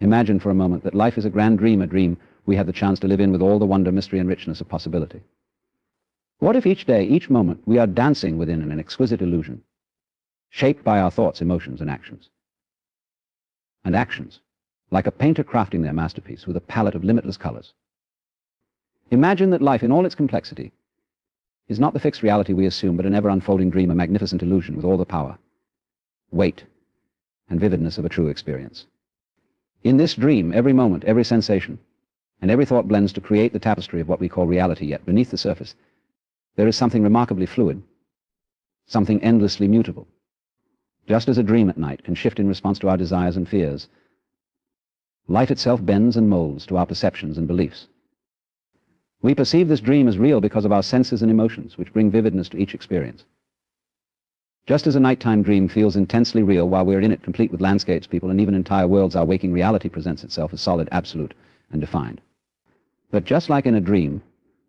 Imagine for a moment that life is a grand dream, a dream we have the chance to live in with all the wonder, mystery, and richness of possibility. What if each day, each moment, we are dancing within an exquisite illusion, shaped by our thoughts, emotions, and actions? And actions, like a painter crafting their masterpiece with a palette of limitless colors. Imagine that life in all its complexity is not the fixed reality we assume, but an ever-unfolding dream, a magnificent illusion with all the power, weight, and vividness of a true experience. In this dream, every moment, every sensation, and every thought blends to create the tapestry of what we call reality, yet beneath the surface, there is something remarkably fluid, something endlessly mutable. Just as a dream at night can shift in response to our desires and fears, life itself bends and molds to our perceptions and beliefs. We perceive this dream as real because of our senses and emotions, which bring vividness to each experience. Just as a nighttime dream feels intensely real while we're in it, complete with landscapes, people, and even entire worlds, our waking reality presents itself as solid, absolute, and defined. But just like in a dream,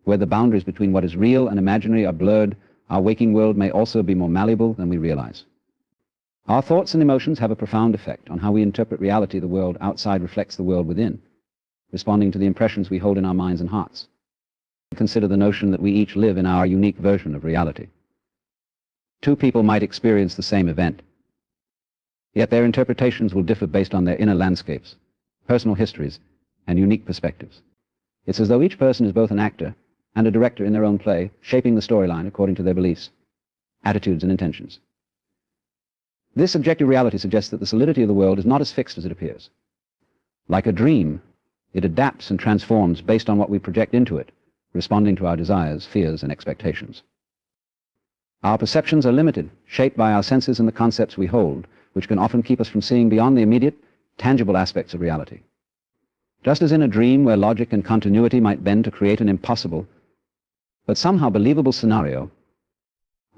where the boundaries between what is real and imaginary are blurred, our waking world may also be more malleable than we realize. Our thoughts and emotions have a profound effect on how we interpret reality. The world outside reflects the world within, responding to the impressions we hold in our minds and hearts. Consider the notion that we each live in our unique version of reality. Two people might experience the same event, yet their interpretations will differ based on their inner landscapes, personal histories, and unique perspectives. It's as though each person is both an actor and a director in their own play, shaping the storyline according to their beliefs, attitudes, and intentions. This subjective reality suggests that the solidity of the world is not as fixed as it appears. Like a dream, it adapts and transforms based on what we project into it, responding to our desires, fears, and expectations. Our perceptions are limited, shaped by our senses and the concepts we hold, which can often keep us from seeing beyond the immediate, tangible aspects of reality. Just as in a dream where logic and continuity might bend to create an impossible, but somehow believable scenario,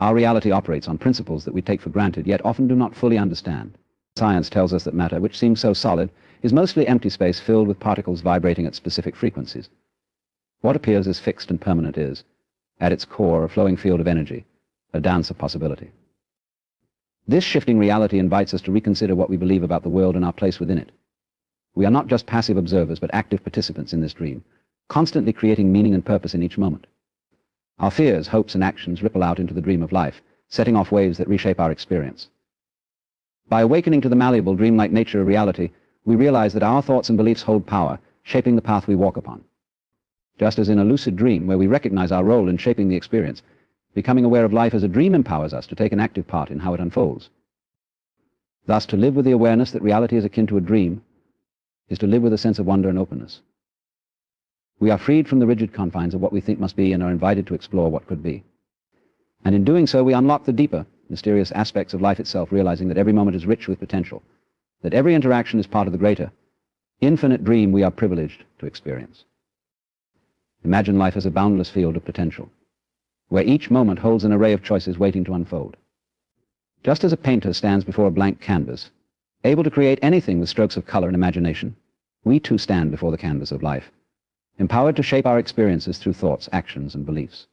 our reality operates on principles that we take for granted, yet often do not fully understand. Science tells us that matter, which seems so solid, is mostly empty space filled with particles vibrating at specific frequencies. What appears as fixed and permanent is, at its core, a flowing field of energy, a dance of possibility. This shifting reality invites us to reconsider what we believe about the world and our place within it. We are not just passive observers, but active participants in this dream, constantly creating meaning and purpose in each moment. Our fears, hopes, and actions ripple out into the dream of life, setting off waves that reshape our experience. By awakening to the malleable, dreamlike nature of reality, we realize that our thoughts and beliefs hold power, shaping the path we walk upon. Just as in a lucid dream, where we recognize our role in shaping the experience, becoming aware of life as a dream empowers us to take an active part in how it unfolds. Thus, to live with the awareness that reality is akin to a dream is to live with a sense of wonder and openness. We are freed from the rigid confines of what we think must be and are invited to explore what could be. And in doing so, we unlock the deeper, mysterious aspects of life itself, realizing that every moment is rich with potential, that every interaction is part of the greater, infinite dream we are privileged to experience. Imagine life as a boundless field of potential, where each moment holds an array of choices waiting to unfold. Just as a painter stands before a blank canvas, able to create anything with strokes of color and imagination, we too stand before the canvas of life, empowered to shape our experiences through thoughts, actions, and beliefs.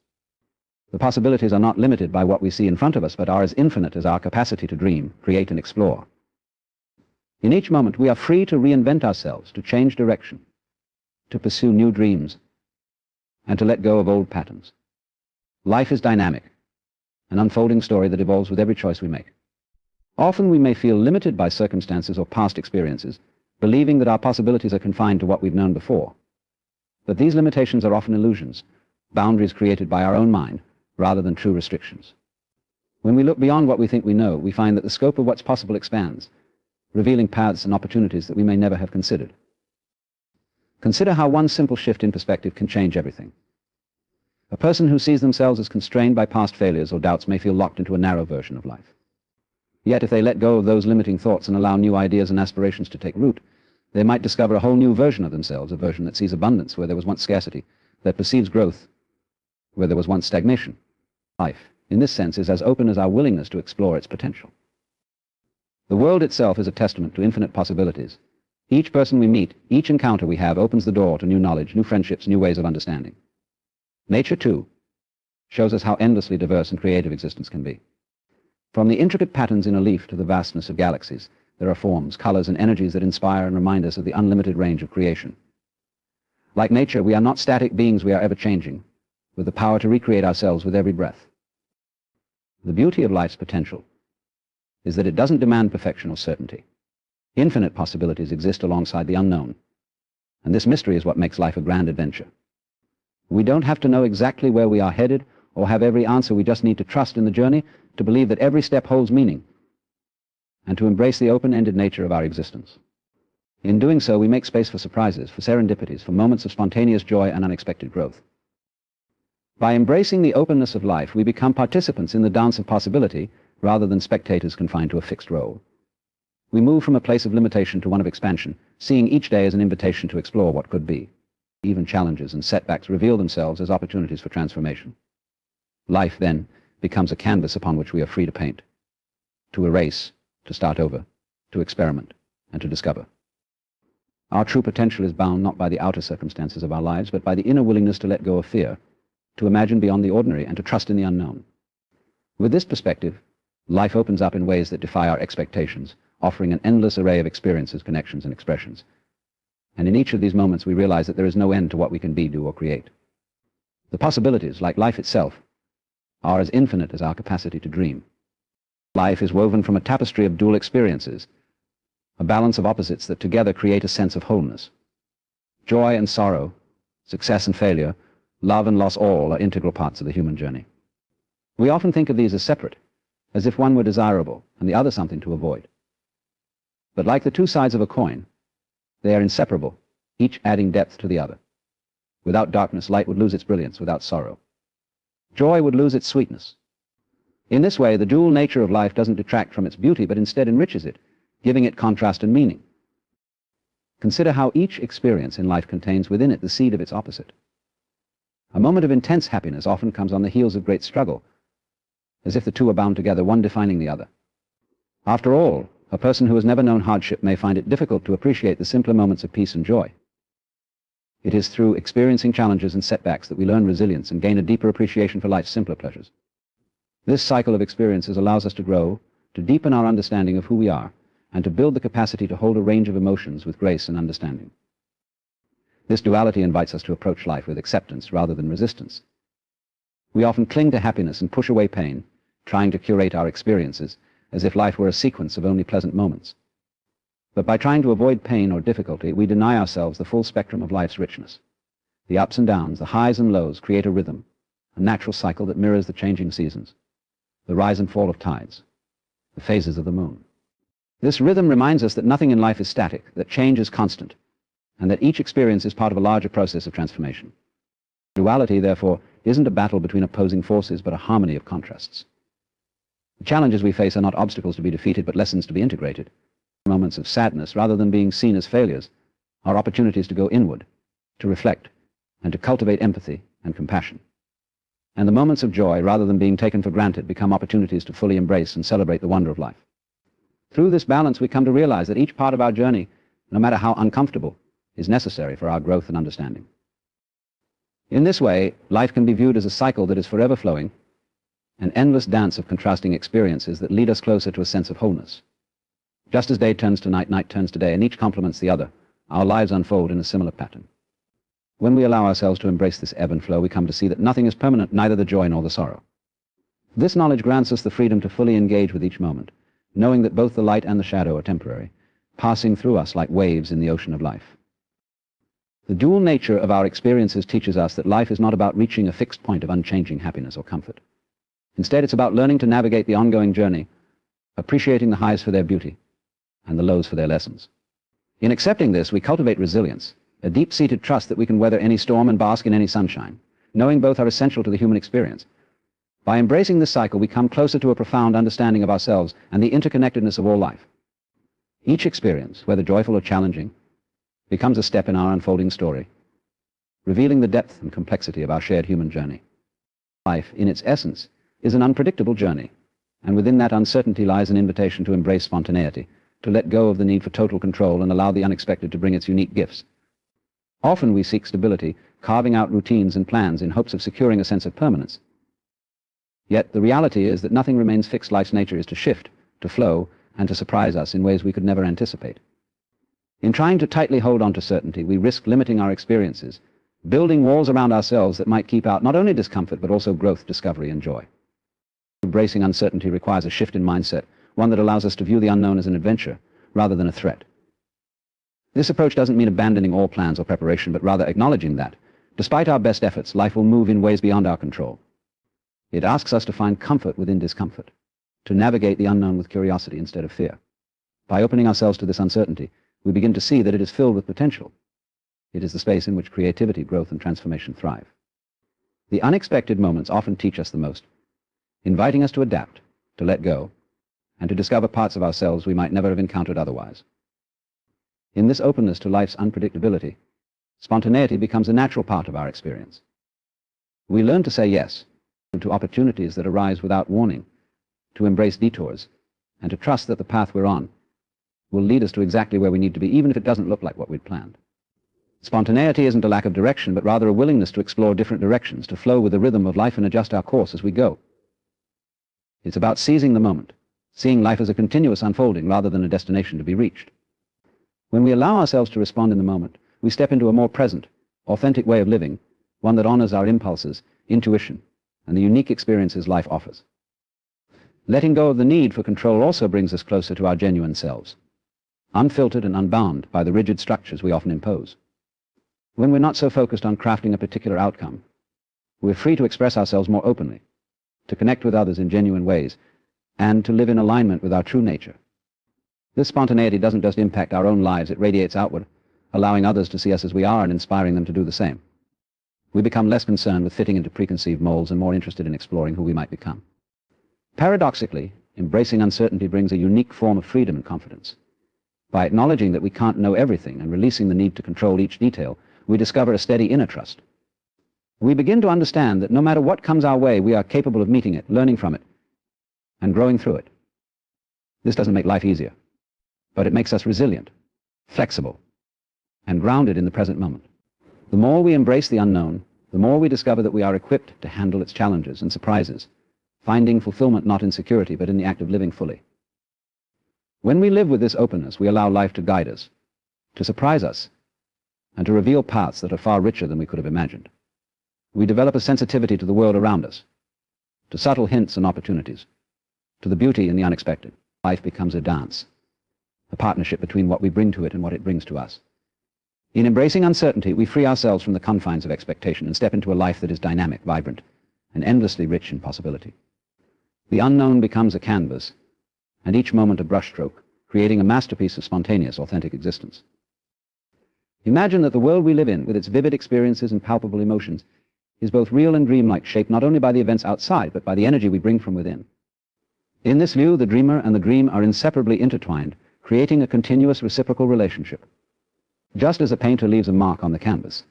The possibilities are not limited by what we see in front of us, but are as infinite as our capacity to dream, create, and explore. In each moment, we are free to reinvent ourselves, to change direction, to pursue new dreams, and to let go of old patterns. Life is dynamic, an unfolding story that evolves with every choice we make. Often we may feel limited by circumstances or past experiences, believing that our possibilities are confined to what we've known before. But these limitations are often illusions, boundaries created by our own mind, rather than true restrictions. When we look beyond what we think we know, we find that the scope of what's possible expands, revealing paths and opportunities that we may never have considered. Consider how one simple shift in perspective can change everything. A person who sees themselves as constrained by past failures or doubts may feel locked into a narrow version of life. Yet if they let go of those limiting thoughts and allow new ideas and aspirations to take root, they might discover a whole new version of themselves, a version that sees abundance where there was once scarcity, that perceives growth where there was once stagnation. Life, in this sense, is as open as our willingness to explore its potential. The world itself is a testament to infinite possibilities. Each person we meet, each encounter we have opens the door to new knowledge, new friendships, new ways of understanding. Nature, too, shows us how endlessly diverse and creative existence can be. From the intricate patterns in a leaf to the vastness of galaxies, there are forms, colors, and energies that inspire and remind us of the unlimited range of creation. Like nature, we are not static beings, we are ever-changing, with the power to recreate ourselves with every breath. The beauty of life's potential is that it doesn't demand perfection or certainty. Infinite possibilities exist alongside the unknown, and this mystery is what makes life a grand adventure. We don't have to know exactly where we are headed or have every answer. We just need to trust in the journey, to believe that every step holds meaning, and to embrace the open-ended nature of our existence. In doing so, we make space for surprises, for serendipities, for moments of spontaneous joy and unexpected growth. By embracing the openness of life, we become participants in the dance of possibility rather than spectators confined to a fixed role. We move from a place of limitation to one of expansion, seeing each day as an invitation to explore what could be. Even challenges and setbacks reveal themselves as opportunities for transformation. Life, then, becomes a canvas upon which we are free to paint, to erase, to start over, to experiment, and to discover. Our true potential is bound not by the outer circumstances of our lives, but by the inner willingness to let go of fear, to imagine beyond the ordinary, and to trust in the unknown. With this perspective, life opens up in ways that defy our expectations, offering an endless array of experiences, connections, and expressions. And in each of these moments, we realize that there is no end to what we can be, do, or create. The possibilities, like life itself, are as infinite as our capacity to dream. Life is woven from a tapestry of dual experiences, a balance of opposites that together create a sense of wholeness. Joy and sorrow, success and failure, love and loss, all are integral parts of the human journey. We often think of these as separate, as if one were desirable and the other something to avoid. But like the two sides of a coin, they are inseparable, each adding depth to the other. Without darkness, light would lose its brilliance. Without sorrow, joy would lose its sweetness. In this way, the dual nature of life doesn't detract from its beauty, but instead enriches it, giving it contrast and meaning. Consider how each experience in life contains within it the seed of its opposite. A moment of intense happiness often comes on the heels of great struggle, as if the two are bound together, one defining the other. After all, a person who has never known hardship may find it difficult to appreciate the simpler moments of peace and joy. It is through experiencing challenges and setbacks that we learn resilience and gain a deeper appreciation for life's simpler pleasures. This cycle of experiences allows us to grow, to deepen our understanding of who we are, and to build the capacity to hold a range of emotions with grace and understanding. This duality invites us to approach life with acceptance rather than resistance. We often cling to happiness and push away pain, trying to curate our experiences as if life were a sequence of only pleasant moments. But by trying to avoid pain or difficulty, we deny ourselves the full spectrum of life's richness. The ups and downs, the highs and lows create a rhythm, a natural cycle that mirrors the changing seasons, the rise and fall of tides, the phases of the moon. This rhythm reminds us that nothing in life is static, that change is constant, and that each experience is part of a larger process of transformation. Duality, therefore, isn't a battle between opposing forces, but a harmony of contrasts. The challenges we face are not obstacles to be defeated, but lessons to be integrated. Moments of sadness, rather than being seen as failures, are opportunities to go inward, to reflect, and to cultivate empathy and compassion. And the moments of joy, rather than being taken for granted, become opportunities to fully embrace and celebrate the wonder of life. Through this balance, we come to realize that each part of our journey, no matter how uncomfortable, is necessary for our growth and understanding. In this way, life can be viewed as a cycle that is forever flowing, an endless dance of contrasting experiences that lead us closer to a sense of wholeness. Just as day turns to night, night turns to day, and each complements the other, our lives unfold in a similar pattern. When we allow ourselves to embrace this ebb and flow, we come to see that nothing is permanent, neither the joy nor the sorrow. This knowledge grants us the freedom to fully engage with each moment, knowing that both the light and the shadow are temporary, passing through us like waves in the ocean of life. The dual nature of our experiences teaches us that life is not about reaching a fixed point of unchanging happiness or comfort. Instead, it's about learning to navigate the ongoing journey, appreciating the highs for their beauty and the lows for their lessons. In accepting this, we cultivate resilience, a deep-seated trust that we can weather any storm and bask in any sunshine, knowing both are essential to the human experience. By embracing this cycle, we come closer to a profound understanding of ourselves and the interconnectedness of all life. Each experience, whether joyful or challenging, becomes a step in our unfolding story, revealing the depth and complexity of our shared human journey. Life, in its essence, is an unpredictable journey, and within that uncertainty lies an invitation to embrace spontaneity, to let go of the need for total control and allow the unexpected to bring its unique gifts. Often we seek stability, carving out routines and plans in hopes of securing a sense of permanence. Yet the reality is that nothing remains fixed. Life's nature is to shift, to flow, and to surprise us in ways we could never anticipate. In trying to tightly hold on to certainty, we risk limiting our experiences, building walls around ourselves that might keep out not only discomfort but also growth, discovery, and joy. Embracing uncertainty requires a shift in mindset, one that allows us to view the unknown as an adventure rather than a threat. This approach doesn't mean abandoning all plans or preparation, but rather acknowledging that, despite our best efforts, life will move in ways beyond our control. It asks us to find comfort within discomfort, to navigate the unknown with curiosity instead of fear. By opening ourselves to this uncertainty, we begin to see that it is filled with potential. It is the space in which creativity, growth, and transformation thrive. The unexpected moments often teach us the most, inviting us to adapt, to let go, and to discover parts of ourselves we might never have encountered otherwise. In this openness to life's unpredictability, spontaneity becomes a natural part of our experience. We learn to say yes to opportunities that arise without warning, to embrace detours, and to trust that the path we're on will lead us to exactly where we need to be, even if it doesn't look like what we'd planned. Spontaneity isn't a lack of direction, but rather a willingness to explore different directions, to flow with the rhythm of life and adjust our course as we go. It's about seizing the moment, seeing life as a continuous unfolding rather than a destination to be reached. When we allow ourselves to respond in the moment, we step into a more present, authentic way of living, one that honors our impulses, intuition, and the unique experiences life offers. Letting go of the need for control also brings us closer to our genuine selves, unfiltered and unbound by the rigid structures we often impose. When we're not so focused on crafting a particular outcome, we're free to express ourselves more openly, to connect with others in genuine ways, and to live in alignment with our true nature. This spontaneity doesn't just impact our own lives, it radiates outward, allowing others to see us as we are and inspiring them to do the same. We become less concerned with fitting into preconceived molds and more interested in exploring who we might become. Paradoxically, embracing uncertainty brings a unique form of freedom and confidence. By acknowledging that we can't know everything and releasing the need to control each detail, we discover a steady inner trust. We begin to understand that no matter what comes our way, we are capable of meeting it, learning from it, and growing through it. This doesn't make life easier, but it makes us resilient, flexible, and grounded in the present moment. The more we embrace the unknown, the more we discover that we are equipped to handle its challenges and surprises, finding fulfillment not in security, but in the act of living fully. When we live with this openness, we allow life to guide us, to surprise us, and to reveal paths that are far richer than we could have imagined. We develop a sensitivity to the world around us, to subtle hints and opportunities, to the beauty in the unexpected. Life becomes a dance, a partnership between what we bring to it and what it brings to us. In embracing uncertainty, we free ourselves from the confines of expectation and step into a life that is dynamic, vibrant, and endlessly rich in possibility. The unknown becomes a canvas, and each moment a brushstroke, creating a masterpiece of spontaneous, authentic existence. Imagine that the world we live in, with its vivid experiences and palpable emotions, is both real and dreamlike, shaped not only by the events outside, but by the energy we bring from within. In this view, the dreamer and the dream are inseparably intertwined, creating a continuous reciprocal relationship. Just as a painter leaves a mark on the canvas,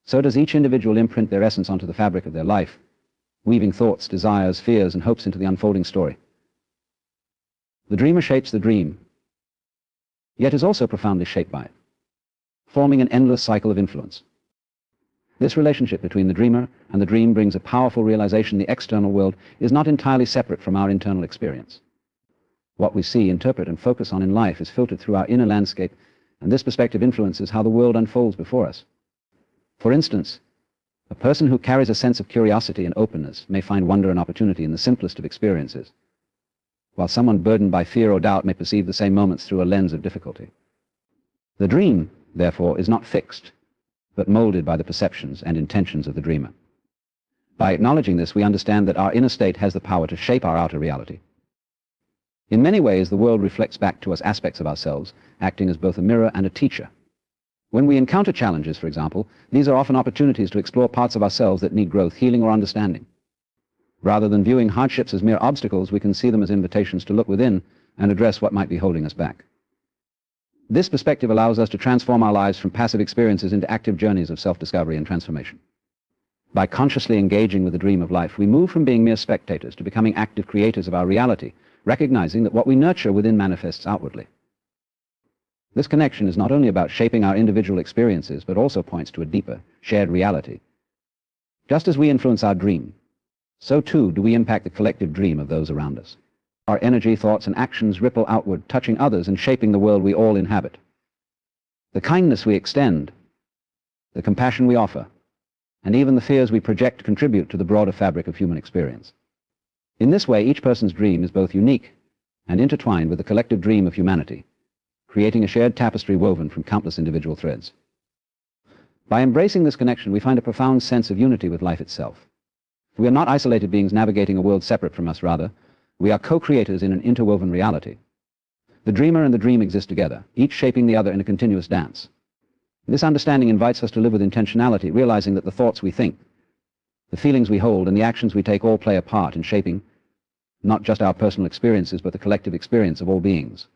so does each individual imprint their essence onto the fabric of their life, weaving thoughts, desires, fears, and hopes into the unfolding story. The dreamer shapes the dream, yet is also profoundly shaped by it, forming an endless cycle of influence. This relationship between the dreamer and the dream brings a powerful realization the external world is not entirely separate from our internal experience. What we see, interpret, and focus on in life is filtered through our inner landscape, and this perspective influences how the world unfolds before us. For instance, a person who carries a sense of curiosity and openness may find wonder and opportunity in the simplest of experiences, while someone burdened by fear or doubt may perceive the same moments through a lens of difficulty. The dream, therefore, is not fixed, but molded by the perceptions and intentions of the dreamer. By acknowledging this, we understand that our inner state has the power to shape our outer reality. In many ways, the world reflects back to us aspects of ourselves, acting as both a mirror and a teacher. When we encounter challenges, for example, these are often opportunities to explore parts of ourselves that need growth, healing, or understanding. Rather than viewing hardships as mere obstacles, we can see them as invitations to look within and address what might be holding us back. This perspective allows us to transform our lives from passive experiences into active journeys of self-discovery and transformation. By consciously engaging with the dream of life, we move from being mere spectators to becoming active creators of our reality, recognizing that what we nurture within manifests outwardly. This connection is not only about shaping our individual experiences, but also points to a deeper, shared reality. Just as we influence our dream, so too do we impact the collective dream of those around us. Our energy, thoughts, and actions ripple outward, touching others and shaping the world we all inhabit. The kindness we extend, the compassion we offer, and even the fears we project contribute to the broader fabric of human experience. In this way, each person's dream is both unique and intertwined with the collective dream of humanity, creating a shared tapestry woven from countless individual threads. By embracing this connection, we find a profound sense of unity with life itself. We are not isolated beings navigating a world separate from us, rather, we are co-creators in an interwoven reality. The dreamer and the dream exist together, each shaping the other in a continuous dance. This understanding invites us to live with intentionality, realizing that the thoughts we think, the feelings we hold, and the actions we take all play a part in shaping not just our personal experiences, but the collective experience of all beings.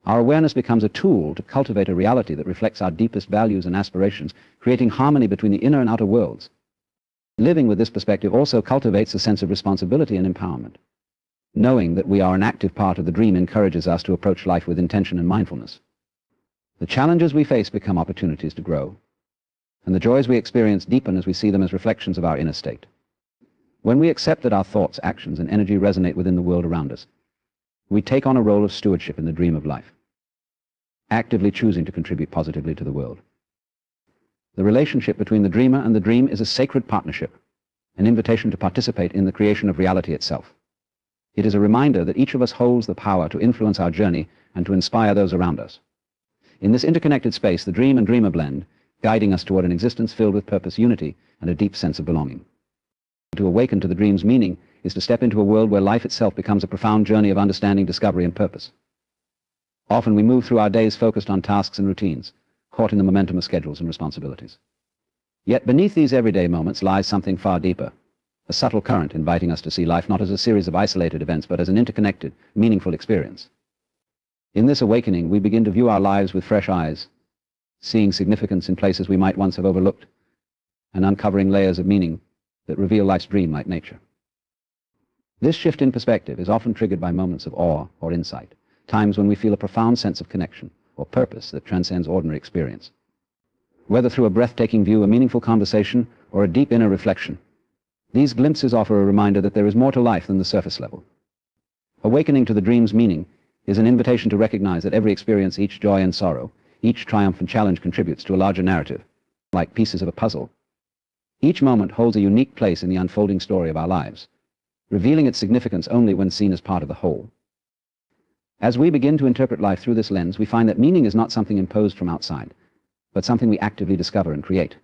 Our awareness becomes a tool to cultivate a reality that reflects our deepest values and aspirations, creating harmony between the inner and outer worlds. Living with this perspective also cultivates a sense of responsibility and empowerment. Knowing that we are an active part of the dream encourages us to approach life with intention and mindfulness. The challenges we face become opportunities to grow, and the joys we experience deepen as we see them as reflections of our inner state. When we accept that our thoughts, actions, and energy resonate within the world around us, we take on a role of stewardship in the dream of life, actively choosing to contribute positively to the world. The relationship between the dreamer and the dream is a sacred partnership, an invitation to participate in the creation of reality itself. It is a reminder that each of us holds the power to influence our journey and to inspire those around us. In this interconnected space, the dream and dreamer blend, guiding us toward an existence filled with purpose, unity, and a deep sense of belonging. To awaken to the dream's meaning is to step into a world where life itself becomes a profound journey of understanding, discovery, and purpose. Often we move through our days focused on tasks and routines, caught in the momentum of schedules and responsibilities. Yet beneath these everyday moments lies something far deeper, a subtle current inviting us to see life not as a series of isolated events, but as an interconnected, meaningful experience. In this awakening, we begin to view our lives with fresh eyes, seeing significance in places we might once have overlooked, and uncovering layers of meaning that reveal life's dream like nature. This shift in perspective is often triggered by moments of awe or insight, times when we feel a profound sense of connection or purpose that transcends ordinary experience. Whether through a breathtaking view, a meaningful conversation, or a deep inner reflection, these glimpses offer a reminder that there is more to life than the surface level. Awakening to the dream's meaning is an invitation to recognize that every experience, each joy and sorrow, each triumph and challenge contributes to a larger narrative, like pieces of a puzzle. Each moment holds a unique place in the unfolding story of our lives, revealing its significance only when seen as part of the whole. As we begin to interpret life through this lens, we find that meaning is not something imposed from outside, but something we actively discover and create.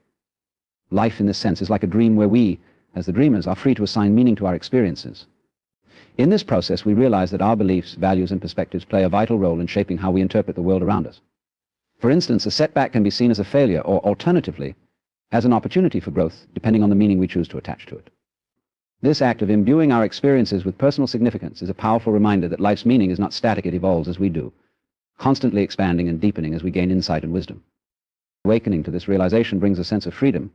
Life in this sense is like a dream where we, as the dreamers, are free to assign meaning to our experiences. In this process, we realize that our beliefs, values, and perspectives play a vital role in shaping how we interpret the world around us. For instance, a setback can be seen as a failure, or alternatively, as an opportunity for growth, depending on the meaning we choose to attach to it. This act of imbuing our experiences with personal significance is a powerful reminder that life's meaning is not static, it evolves as we do, constantly expanding and deepening as we gain insight and wisdom. Awakening to this realization brings a sense of freedom,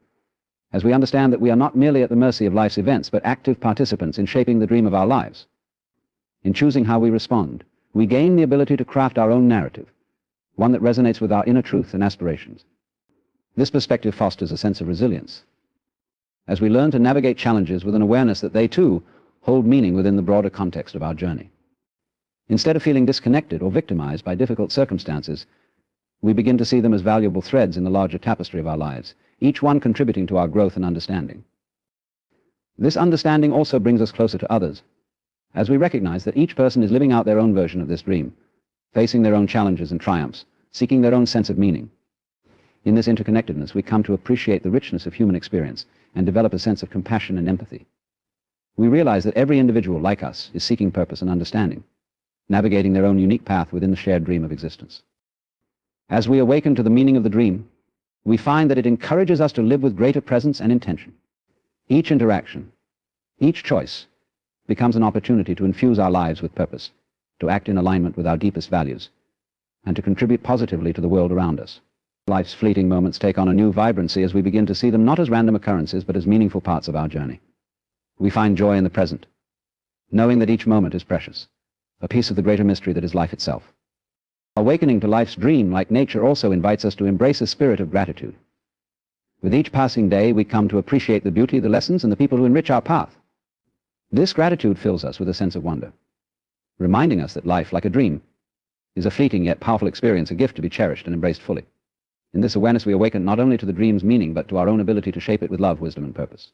as we understand that we are not merely at the mercy of life's events, but active participants in shaping the dream of our lives. In choosing how we respond, we gain the ability to craft our own narrative, one that resonates with our inner truth and aspirations. This perspective fosters a sense of resilience, as we learn to navigate challenges with an awareness that they too hold meaning within the broader context of our journey. Instead of feeling disconnected or victimized by difficult circumstances, we begin to see them as valuable threads in the larger tapestry of our lives, each one contributing to our growth and understanding. This understanding also brings us closer to others, as we recognize that each person is living out their own version of this dream, facing their own challenges and triumphs, seeking their own sense of meaning. In this interconnectedness, we come to appreciate the richness of human experience and develop a sense of compassion and empathy. We realize that every individual, like us, is seeking purpose and understanding, navigating their own unique path within the shared dream of existence. As we awaken to the meaning of the dream, we find that it encourages us to live with greater presence and intention. Each interaction, each choice, becomes an opportunity to infuse our lives with purpose, to act in alignment with our deepest values, and to contribute positively to the world around us. Life's fleeting moments take on a new vibrancy as we begin to see them not as random occurrences, but as meaningful parts of our journey. We find joy in the present, knowing that each moment is precious, a piece of the greater mystery that is life itself. Awakening to life's dream, like nature, also invites us to embrace a spirit of gratitude. With each passing day, we come to appreciate the beauty, the lessons, and the people who enrich our path. This gratitude fills us with a sense of wonder, reminding us that life, like a dream, is a fleeting yet powerful experience, a gift to be cherished and embraced fully. In this awareness we awaken not only to the dream's meaning, but to our own ability to shape it with love, wisdom, and purpose.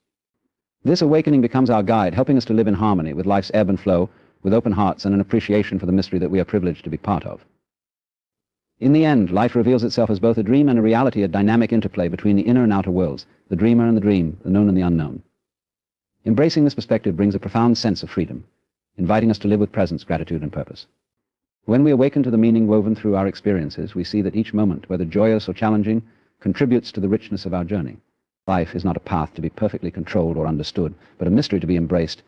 This awakening becomes our guide, helping us to live in harmony with life's ebb and flow, with open hearts and an appreciation for the mystery that we are privileged to be part of. In the end, life reveals itself as both a dream and a reality, a dynamic interplay between the inner and outer worlds, the dreamer and the dream, the known and the unknown. Embracing this perspective brings a profound sense of freedom, inviting us to live with presence, gratitude, and purpose. When we awaken to the meaning woven through our experiences, we see that each moment, whether joyous or challenging, contributes to the richness of our journey. Life is not a path to be perfectly controlled or understood, but a mystery to be embraced,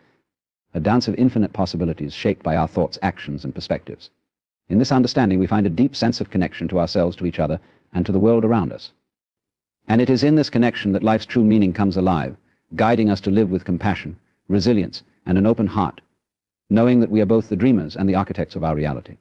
a dance of infinite possibilities shaped by our thoughts, actions, and perspectives. In this understanding, we find a deep sense of connection to ourselves, to each other, and to the world around us. And it is in this connection that life's true meaning comes alive, guiding us to live with compassion, resilience, and an open heart, knowing that we are both the dreamers and the architects of our reality.